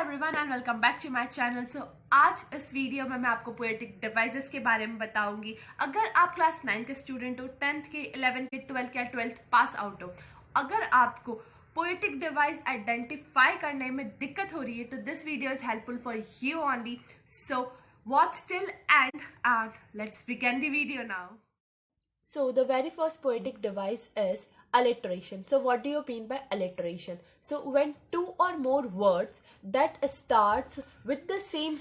Everyone and welcome back to my channel. आज इस video में मैं आपको पोएटिक डिवाइसेस के बारे में बताऊंगी। अगर आप क्लास 9 के स्टूडेंट हो, 10th के, 11th के, 12th के, 12th पास आउट हो, अगर आपको पोएटिक डिवाइस आइडेंटिफाई करने में दिक्कत हो रही है तो this video is helpful for you only. So watch till and let's begin the video now. So the very first poetic device is alliteration. So what do you mean by alliteration? So when two or more words that starts with the same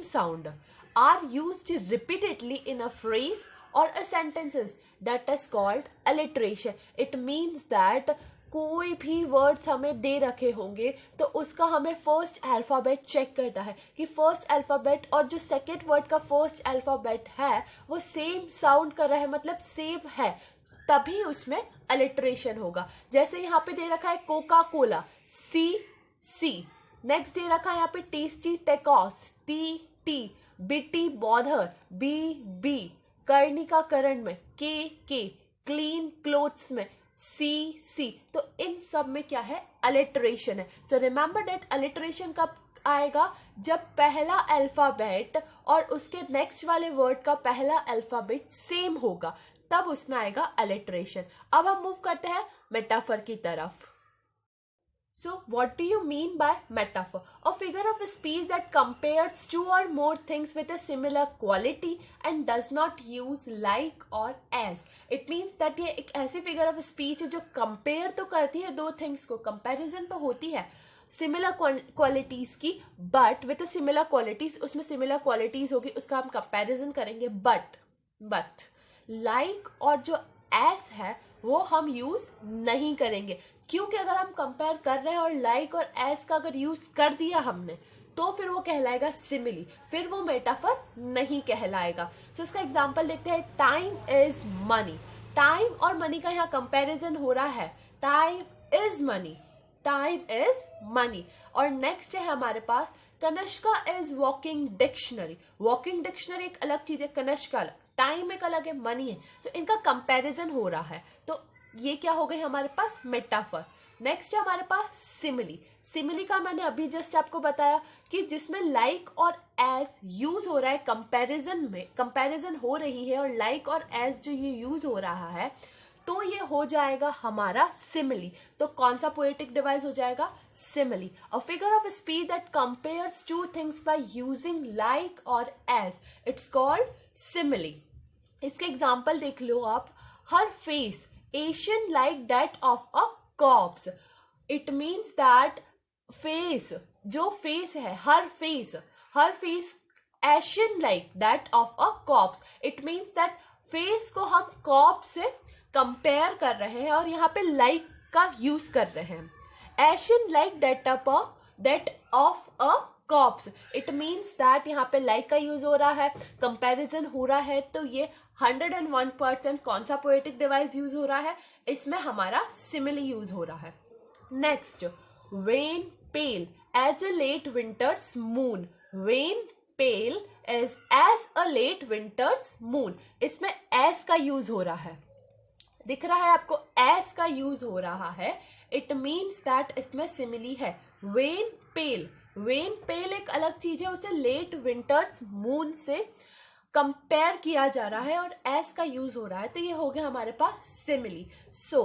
sound are used repeatedly in a phrase or a sentences, that is called alliteration. It means that कोई भी words हमें दे रखे होंगे तो उसका हमें first alphabet check करना है कि फर्स्ट अल्फ़ाबेट और जो सेकेंड वर्ड का फर्स्ट अल्फ़ाबेट है वो सेम साउंड कर रहा है, मतलब सेम है, तभी उसमें अलिटरेशन होगा। जैसे यहाँ पे दे रखा है कोका कोला, सी सी, नेक्स्ट दे रखा है यहाँ पे टेस्टी टेकॉस, टी टी, बिटी बॉधर, बी बी, कर्णिका करण में के, क्लीन क्लोथ्स में सी सी। तो इन सब में क्या है, अलिटरेशन है। सो रिमेंबर दैट अलिटरेशन कब आएगा, जब पहला अल्फाबेट और उसके नेक्स्ट वाले वर्ड का पहला अल्फाबेट सेम होगा, तब उसमें आएगा अलिटरेशन। अब हम मूव करते हैं मेटाफर की तरफ। So what do you mean by metaphor? A figure of speech that compares two or more things with a similar quality and does not use like or as. It means that ये एक ऐसी figure of speech है जो compare तो करती है दो things को, comparison तो होती है similar qualities की, but with a similar qualities, उसमें similar qualities होगी, उसका हम comparison करेंगे, but like और जो as है वो हम यूज नहीं करेंगे, क्योंकि अगर हम कंपेयर कर रहे हैं और लाइक और एस का अगर यूज कर दिया हमने तो फिर वो कहलाएगा सिमिली, फिर वो मेटाफर नहीं कहलाएगा। सो इसका एग्जांपल देखते हैं। टाइम इज मनी, टाइम और मनी का यहाँ कंपैरिजन हो रहा है, time is money, time is money. और नेक्स्ट है हमारे पास Kanishka is walking dictionary. Walking dictionary एक अलग चीज है, कनिष्का टाइम एक अलग है, मनी है, तो इनका कंपैरिजन हो रहा है, तो ये क्या हो गई हमारे पास, मेटाफर। नेक्स्ट है हमारे पास सिमिली। सिमिली का मैंने अभी जस्ट आपको बताया कि जिसमें लाइक और एज यूज हो रहा है, कंपैरिजन में कंपैरिजन हो रही है और लाइक और एज जो ये यूज हो रहा है तो ये हो जाएगा हमारा सिमिली। तो कौन सा पोएटिक डिवाइस हो जाएगा, simile. A figure of speech that compares two things by using like or as, it's called simile. इसके एग्जाम्पल देख लो आप। Her face ashen like that of a corpse. It means that face, जो face है, her face ashen like that of a corpse. It means that face को हम corp से compare कर रहे हैं और यहाँ पे लाइक का यूज कर रहे हैं। Asian like that of a corpse, it means that यहाँ पे लाइक का यूज हो रहा है, कंपैरिजन हो रहा है, तो ये 101% कौन सा पोएटिक डिवाइस यूज हो रहा है, इसमें हमारा सिमिली यूज हो रहा है। Next, when pale as a late winter's moon. When pale is as a late winter's moon, इसमें एस का यूज हो रहा है, दिख रहा है आपको, एस का यूज हो रहा है। इट मीन्स दैट इसमें सिमिली है। वेन पेल, वेन पेल एक अलग चीज है, उसे लेट विंटर्स मून से कंपेयर किया जा रहा है और एस का यूज हो रहा है, तो ये हो गया हमारे पास सिमिली। सो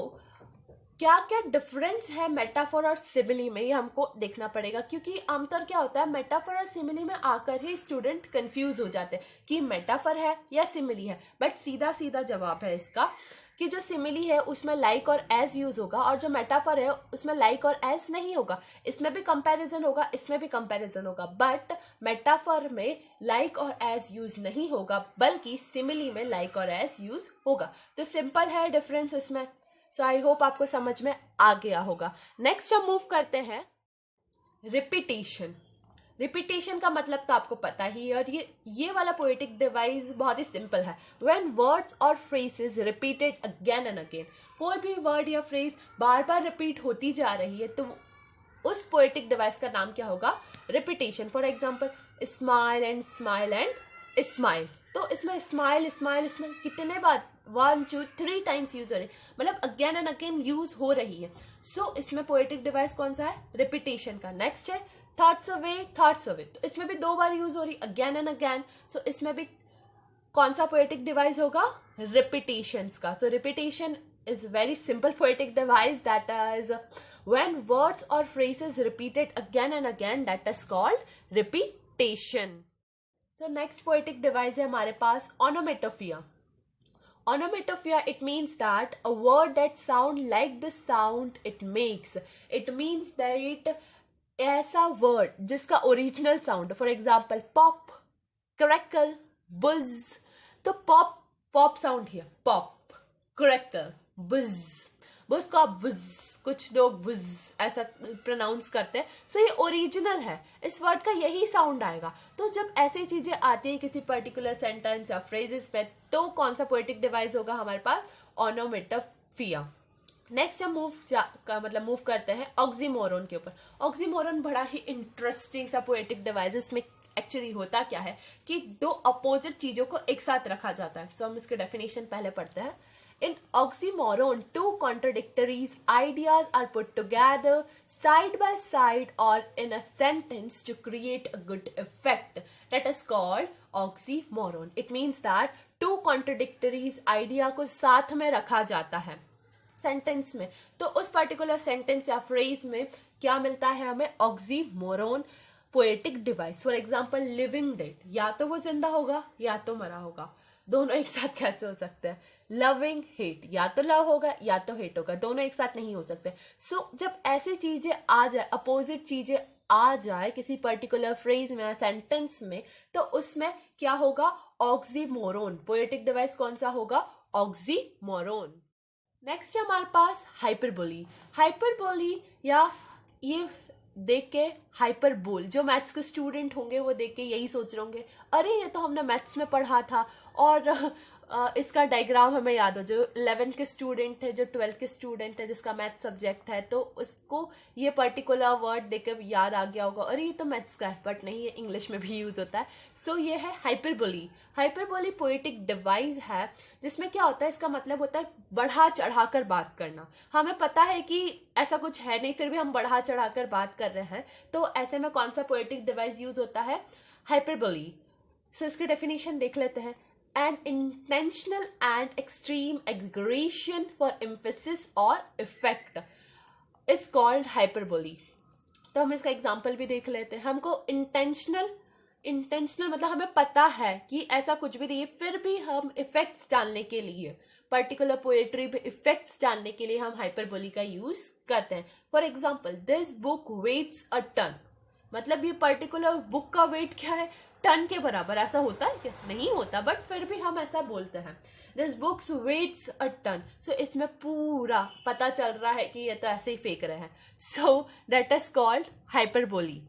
क्या क्या डिफरेंस है मेटाफोर और सिमिली में, ये हमको देखना पड़ेगा, क्योंकि आमतौर क्या होता है मेटाफोर और सिमिली में आकर ही स्टूडेंट कंफ्यूज हो जाते हैं कि मेटाफोर है या सिमिली है। बट सीधा सीधा जवाब है इसका कि जो सिमिली है उसमें लाइक और एज यूज होगा और जो मेटाफर है उसमें लाइक और एज नहीं होगा। इसमें भी कंपैरिजन होगा, इसमें भी कंपैरिजन होगा, बट मेटाफर में लाइक और एज यूज नहीं होगा, बल्कि सिमिली में लाइक और एज यूज होगा। तो सिंपल है डिफरेंस इसमें। सो आई होप आपको समझ में आ गया होगा। नेक्स्ट हम मूव करते हैं रिपीटेशन। रिपीटेशन का मतलब तो आपको पता ही है, और ये वाला पोएटिक डिवाइस बहुत ही सिंपल है। व्हेन वर्ड्स और phrases repeated again and again, कोई भी वर्ड या फ्रेज बार बार रिपीट होती जा रही है तो उस पोएटिक डिवाइस का नाम क्या होगा, repetition. For example smile and smile and smile, तो इसमें स्माइल स्माइल स्माइल कितने बार 1 2 3 टाइम्स यूज हो रही है, मतलब अगेन एंड अगेन यूज हो रही है. सो इसमें पोएटिक डिवाइस कौन सा है? रिपीटेशन का. नेक्स्ट है थॉट्स अवे, थॉट्स अवे. तो इसमें भी 2 बार यूज हो रही अगेन एंड अगेन. सो इसमें भी कौन सा पोएटिक डिवाइस होगा? रिपीटेशंस का. तो repetition is very simple poetic device, that is when words or phrases repeated again and again, that is called repetition. So next poetic device है हमारे पास onomatopoeia. Onomatopoeia, it means that a word that sound like the sound it makes. It means that ऐसा word जिसका original sound, for example pop, crackle, buzz. तो pop sound here, pop, crackle, बुज. बुज का बुज, कुछ लोग बुज ऐसा pronounce करते हैं. सो ये ओरिजिनल है, इस वर्ड का यही साउंड आएगा. तो जब ऐसी चीजें आती है किसी पर्टिकुलर सेंटेंस या फ्रेजेस पे, तो कौन सा पोएटिक डिवाइस होगा हमारे पास? ओनोमेटोफिया. नेक्स्ट हम मूव करते हैं ऑक्सीमोरन के ऊपर. ऑक्सीमोरन बड़ा ही इंटरेस्टिंग सा पोएटिक डिवाइस. इसमें एक्चुअली होता क्या है कि 2 अपोजिट चीजों को एक साथ रखा जाता है. सो हम इसके डेफिनेशन पहले पढ़ते हैं. In oxymoron, 2 contradictory ideas are put together side by side or in a sentence to create a good effect. That is called oxymoron. It means that 2 contradictory idea को साथ में रखा जाता है सेंटेंस में. तो उस पर्टिकुलर सेंटेंस या फ्रेज में क्या मिलता है हमें? Oxymoron poetic device. For example living dead, या तो वो जिंदा होगा या तो मरा होगा. दोनों एक साथ कैसे हो सकते हैं? लविंग हेट, या तो लव होगा या तो हेट होगा, दोनों एक साथ नहीं हो सकते. सो जब ऐसी चीजें आ जाए, अपोजिट चीजें आ जाए किसी पर्टिकुलर फ्रेज में या सेंटेंस में, तो उसमें क्या होगा? ऑक्सीमोरन. पोएटिक डिवाइस कौन सा होगा? ऑक्सीमोरन. नेक्स्ट है हमारे पास हाइपरबोली. हाइपरबोली या ये देख के हाइपरबोल, जो मैथ्स के स्टूडेंट होंगे वो देख के यही सोच रहे होंगे, अरे ये तो हमने मैथ्स में पढ़ा था. और इसका डायग्राम हमें याद हो. जो 11 के स्टूडेंट है, जो 12 के स्टूडेंट है जिसका मैथ्स सब्जेक्ट है, तो उसको ये पर्टिकुलर वर्ड देख याद आ गया होगा, अरे ये तो मैथ्स का है. बट नहीं, ये इंग्लिश में भी यूज होता है. सो ये है हाइपरबोली. हाइपरबोली पोएटिक डिवाइस है जिसमें क्या होता है, इसका मतलब होता है बढ़ा चढ़ा कर बात करना. हमें पता है कि ऐसा कुछ है नहीं, फिर भी हम बढ़ा चढ़ा कर बात कर रहे हैं. तो ऐसे में कौन सा पोएटिक डिवाइस यूज होता है? हाइपरबोली. सो इसकी डेफिनेशन देख लेते हैं. An intentional and extreme exaggeration for emphasis or effect is called hyperbole. तो हम इसका एग्जाम्पल भी देख लेते हैं. हमको इंटेंशनल मतलब हमें पता है कि ऐसा कुछ भी नहीं है, फिर भी हम इफेक्ट्स डालने के लिए, पर्टिकुलर पोएट्री पे इफेक्ट्स डालने के लिए हम हाइपरबोली का यूज करते हैं. For example, this book weighs a ton. मतलब ये पर्टिकुलर बुक का वेट क्या है? टन के बराबर. ऐसा होता है क्या? नहीं होता, बट फिर भी हम ऐसा बोलते हैं. This books weights a ton. So इसमें पूरा पता चल रहा है कि ये तो ऐसे ही फेंक रहे हैं. So that is called hyperbole,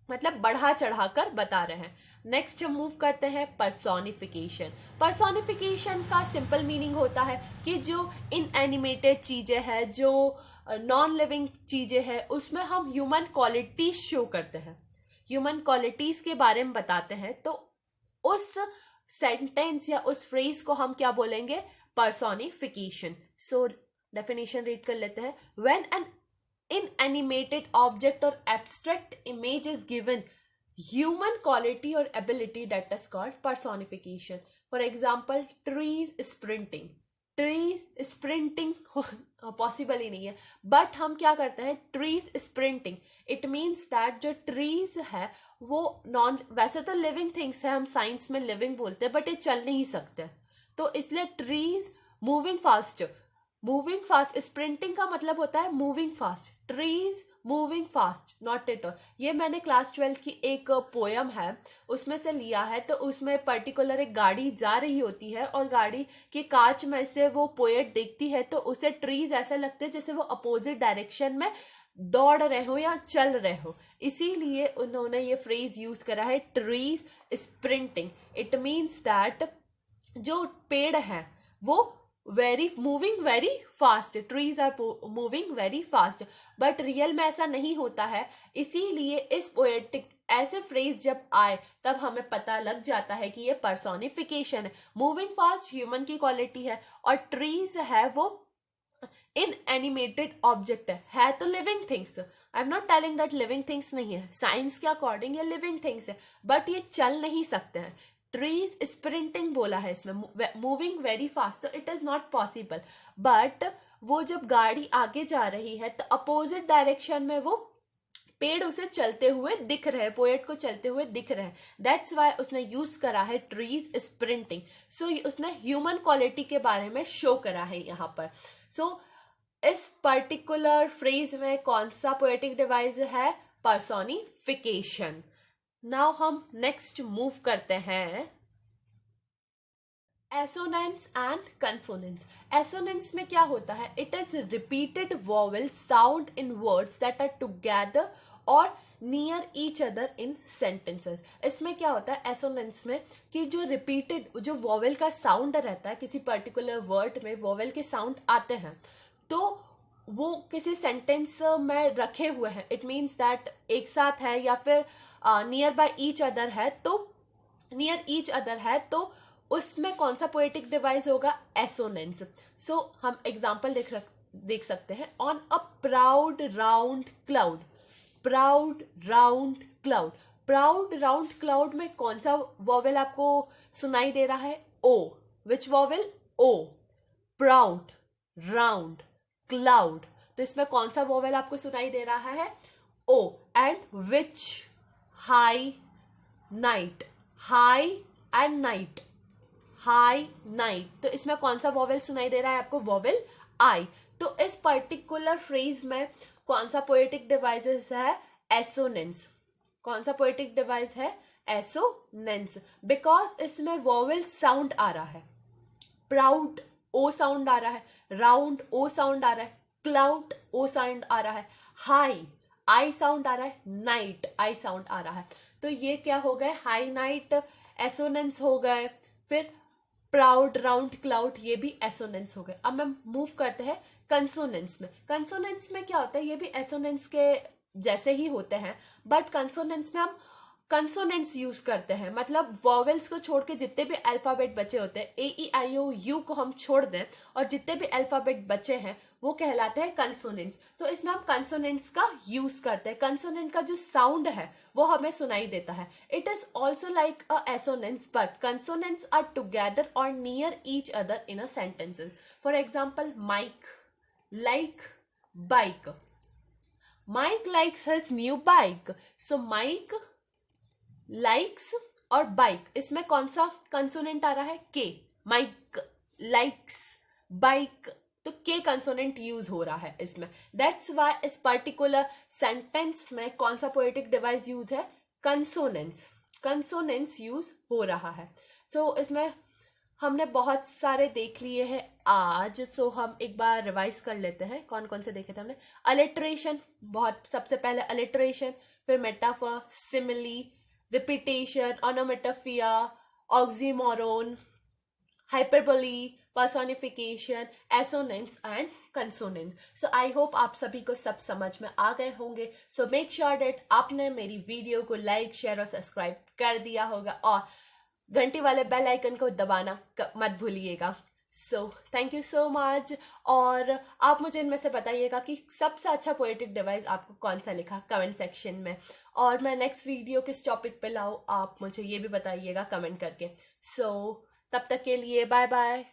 मतलब बढ़ा चढ़ा कर बता रहे हैं. नेक्स्ट हम मूव करते हैं पर्सोनिफिकेशन. पर्सोनिफिकेशन का सिंपल मीनिंग होता है कि जो इनएनिमेटेड चीजें हैं, जो नॉन लिविंग चीजें हैं, उसमें हम ह्यूमन क्वालिटीज शो करते हैं, ह्यूमन क्वालिटीज के बारे में बताते हैं. तो उस सेंटेंस या उस फ्रेज को हम क्या बोलेंगे? पर्सोनिफिकेशन. सो डेफिनेशन रीड कर लेते हैं. When an inanimated object or abstract image is given human quality or ability, that is called personification. For example, trees sprinting. Trees sprinting possible ही नहीं है, बट हम क्या करते हैं? Trees sprinting. It means that जो ट्रीज है वो वैसे तो लिविंग थिंग्स है, हम साइंस में लिविंग बोलते हैं, बट ये चल नहीं सकते. तो इसलिए trees moving fast. Moving fast, sprinting का मतलब होता है moving fast. Trees moving fast, not at all. ये मैंने क्लास 12 की एक पोयम है उसमें से लिया है. तो उसमें पर्टिकुलर एक गाड़ी जा रही होती है और गाड़ी के कांच में से वो पोएट देखती है, तो उसे ट्रीज ऐसे लगते हैं जैसे वो अपोजिट डायरेक्शन में दौड़ रहे हो या चल रहे हो. इसीलिए उन्होंने ये फ्रेज यूज करा है, trees sprinting. It means that जो पेड़ है वो moving very fast, trees are moving very fast, but real में ऐसा नहीं होता है। इसीलिए इस पोएटिक ऐसे फ्रेज जब आए तब हमें पता लग जाता है कि ये पर्सोनिफिकेशन है। मूविंग फास्ट ह्यूमन की क्वालिटी है और ट्रीज है वो इन एनिमेटेड ऑब्जेक्ट है तो living things. I am not telling that living things नहीं है, साइंस के अकॉर्डिंग ये लिविंग थिंग्स है, बट ये चल नहीं सकते हैं। ट्रीज स्प्रिंटिंग बोला है इसमें, मूविंग वेरी फास्ट, तो it is not possible. But वो जब गाड़ी आगे जा रही है तो अपोजिट डायरेक्शन में वो पेड़ उसे चलते हुए दिख रहे हैं, पोएट को चलते हुए दिख रहे हैं। दैट्स वाई उसने यूज करा है ट्रीज स्प्रिंटिंग। सो उसने ह्यूमन क्वालिटी के बारे में शो करा है यहाँ पर। सो इस पर्टिकुलर फ्रेज में कौन सा पोएटिक डिवाइस है? पर्सोनिफिकेशन। नाउ हम नेक्स्ट मूव करते हैं एसोनेंस एंड कंसोनेंस। एसोनेंस में क्या होता है? It is repeated vowel sound in words that are together or near each other in sentences. इसमें क्या होता है एसोनेंस में कि जो रिपीटेड जो वॉवेल का साउंड रहता है, किसी पर्टिकुलर वर्ड में वॉवेल के साउंड आते हैं तो वो किसी सेंटेंस में रखे हुए हैं, इट मीन्स दैट एक साथ है या फिर नियर बाय ईच अदर है, तो नियर ईच अदर है तो उसमें कौन सा पोएटिक डिवाइस होगा? एसोनेंस। सो हम एग्जाम्पल देख सकते हैं। On a proud round cloud, proud round cloud. Proud round cloud में कौन सा वॉवेल आपको सुनाई दे रहा है? ओ। विच वॉवेल? ओ। प्राउड राउंड क्लाउड, तो इसमें कौन सा वॉवेल आपको सुनाई दे रहा है? O. And which? High night, high and night, high night, तो इसमें कौन सा वॉवेल सुनाई दे रहा है आपको? वॉवेल आई। तो इस पर्टिकुलर फ्रेज में कौन सा पोएटिक डिवाइस है? एसोनेंस। कौन सा पोएटिक डिवाइस है? एसोनेंस, बिकॉज इसमें वॉवेल साउंड आ रहा है। प्राउड ओ साउंड आ रहा है, राउंड ओ साउंड आ रहा है, क्लाउड ओ साउंड आ रहा है, हाई आई साउंड आ रहा है, नाइट आई साउंड आ रहा है। तो ये क्या हो गए? हाई नाइट एसोनेंस हो गए, फिर प्राउड राउंड क्लाउड ये भी एसोनेंस हो गए। अब हम मूव करते हैं कंसोनेंस में। कंसोनेंस में क्या होता है? ये भी एसोनेंस के जैसे ही होते हैं, बट कंसोनेंस में हम कंसोनेंट्स यूज करते हैं, मतलब वॉवेल्स को छोड़ के जितने भी अल्फाबेट बचे होते हैं, ए ई आई ओ यू को हम छोड़ दें और जितने भी अल्फाबेट बचे हैं वो कहलाते हैं कंसोनेंट्स। तो इसमें हम कंसोनेंट्स का यूज करते हैं। कंसोनेंट का जो साउंड है वो हमें सुनाई देता है। It is also like a assonance, but consonants are together or near each other in a sentences. For example Mike, like, bike. Mike likes his new bike, so Mike likes और bike, इसमें कौन सा consonant आ रहा है? के। Mic likes bike, तो के consonant use हो रहा है इसमें। दैट्स वाई इस पर्टिकुलर सेंटेंस में कौन सा पोएटिक डिवाइस यूज है? कंसोनेंस। कंसोनेंस यूज हो रहा है। सो इसमें हमने बहुत सारे देख लिए हैं आज, सो हम एक बार रिवाइज कर लेते हैं कौन कौन से देखे थे हमने। अलिटरेशन, बहुत सबसे पहले अलिटरेशन, फिर metaphor, simile, repetition, onomatopoeia, oxymoron, hyperbole, personification, assonance and consonance. So I hope आप सभी को सब समझ में आ गए होंगे। सो मेक श्योर डेट आपने मेरी वीडियो को लाइक, शेयर और सब्सक्राइब कर दिया होगा और घंटी वाले बेल आइकन को दबाना मत भूलिएगा। So thank you so much. और आप मुझे इनमें से बताइएगा कि सबसे अच्छा पोएटिक डिवाइस आपको कौन सा लिखा कमेंट सेक्शन में, और मैं नेक्स्ट वीडियो किस टॉपिक पे लाऊं आप मुझे ये भी बताइएगा कमेंट करके। सो तब तक के लिए बाय बाय।